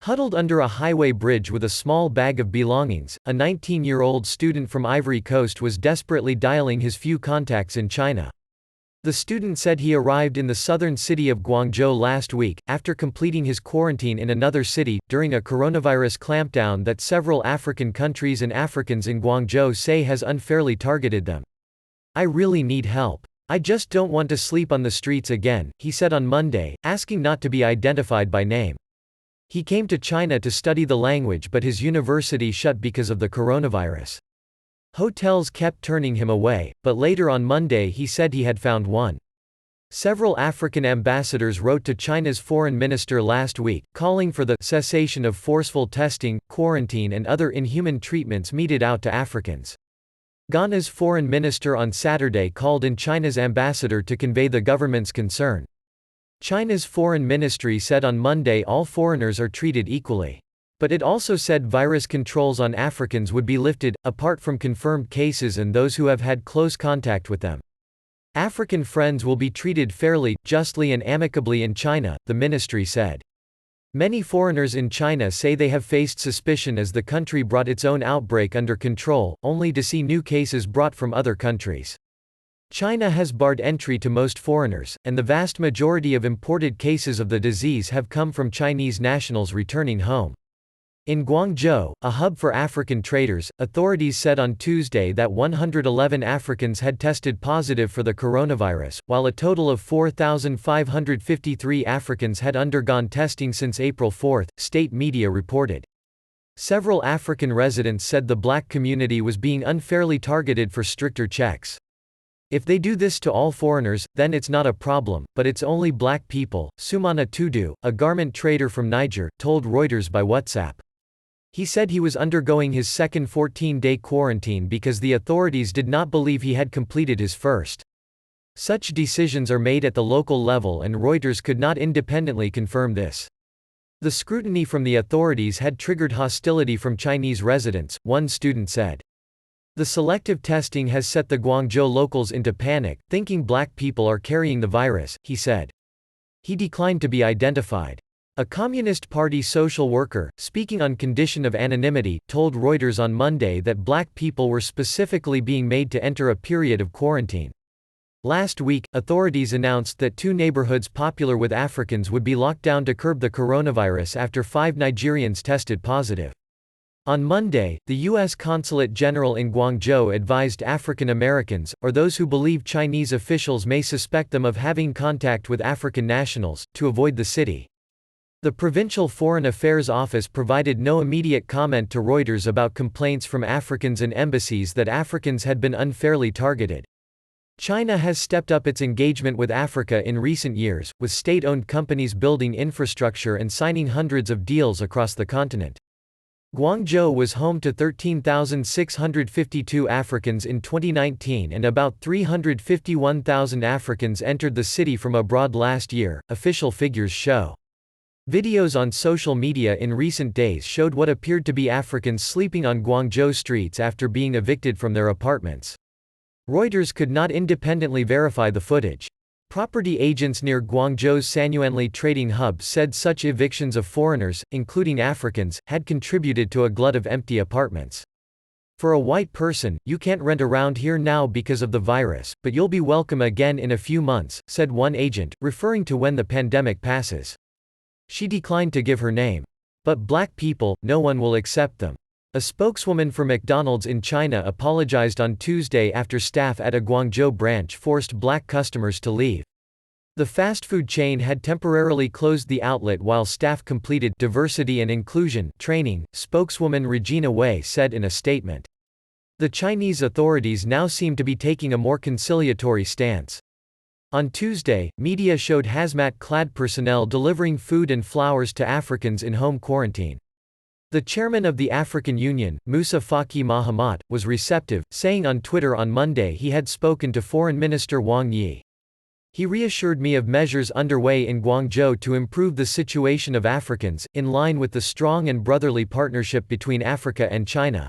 Huddled under a highway bridge with a small bag of belongings, a 19-year-old student from Ivory Coast was desperately dialing his few contacts in China. The student said he arrived in the southern city of Guangzhou last week, after completing his quarantine in another city, during a coronavirus clampdown that several African countries and Africans in Guangzhou say has unfairly targeted them. "I really need help. I just don't want to sleep on the streets again," he said on Monday, asking not to be identified by name. He came to China to study the language, but his university shut because of the coronavirus. Hotels kept turning him away, but later on Monday he said he had found one. Several African ambassadors wrote to China's foreign minister last week, calling for the cessation of forceful testing, quarantine and other inhuman treatments meted out to Africans. Ghana's foreign minister on Saturday called in China's ambassador to convey the government's concern. China's foreign ministry said on Monday all foreigners are treated equally. But it also said virus controls on Africans would be lifted, apart from confirmed cases and those who have had close contact with them. African friends will be treated fairly, justly and amicably in China, the ministry said. Many foreigners in China say they have faced suspicion as the country brought its own outbreak under control, only to see new cases brought from other countries. China has barred entry to most foreigners, and the vast majority of imported cases of the disease have come from Chinese nationals returning home. In Guangzhou, a hub for African traders, authorities said on Tuesday that 111 Africans had tested positive for the coronavirus, while a total of 4,553 Africans had undergone testing since April 4, state media reported. Several African residents said the black community was being unfairly targeted for stricter checks. "If they do this to all foreigners, then it's not a problem, but it's only black people," Soumana Tudu, a garment trader from Niger, told Reuters by WhatsApp. He said he was undergoing his second 14-day quarantine because the authorities did not believe he had completed his first. Such decisions are made at the local level and Reuters could not independently confirm this. The scrutiny from the authorities had triggered hostility from Chinese residents, one student said. The selective testing has set the Guangzhou locals into panic, thinking black people are carrying the virus, he said. He declined to be identified. A Communist Party social worker, speaking on condition of anonymity, told Reuters on Monday that black people were specifically being made to enter a period of quarantine. Last week, authorities announced that 2 neighborhoods popular with Africans would be locked down to curb the coronavirus after 5 Nigerians tested positive. On Monday, the U.S. Consulate General in Guangzhou advised African Americans, or those who believe Chinese officials may suspect them of having contact with African nationals, to avoid the city. The Provincial Foreign Affairs Office provided no immediate comment to Reuters about complaints from Africans and embassies that Africans had been unfairly targeted. China has stepped up its engagement with Africa in recent years, with state-owned companies building infrastructure and signing hundreds of deals across the continent. Guangzhou was home to 13,652 Africans in 2019 and about 351,000 Africans entered the city from abroad last year, official figures show. Videos on social media in recent days showed what appeared to be Africans sleeping on Guangzhou streets after being evicted from their apartments. Reuters could not independently verify the footage. Property agents near Guangzhou's Sanyuanli trading hub said such evictions of foreigners, including Africans, had contributed to a glut of empty apartments. "For a white person, you can't rent around here now because of the virus, but you'll be welcome again in a few months," said one agent, referring to when the pandemic passes. She declined to give her name. "But black people, no one will accept them." A spokeswoman for McDonald's in China apologized on Tuesday after staff at a Guangzhou branch forced black customers to leave. The fast food chain had temporarily closed the outlet while staff completed diversity and inclusion training, spokeswoman Regina Wei said in a statement. The Chinese authorities now seem to be taking a more conciliatory stance. On Tuesday, media showed hazmat-clad personnel delivering food and flowers to Africans in home quarantine. The chairman of the African Union, Musa Faki Mahamat, was receptive, saying on Twitter on Monday he had spoken to Foreign Minister Wang Yi. He reassured me of measures underway in Guangzhou to improve the situation of Africans, in line with the strong and brotherly partnership between Africa and China.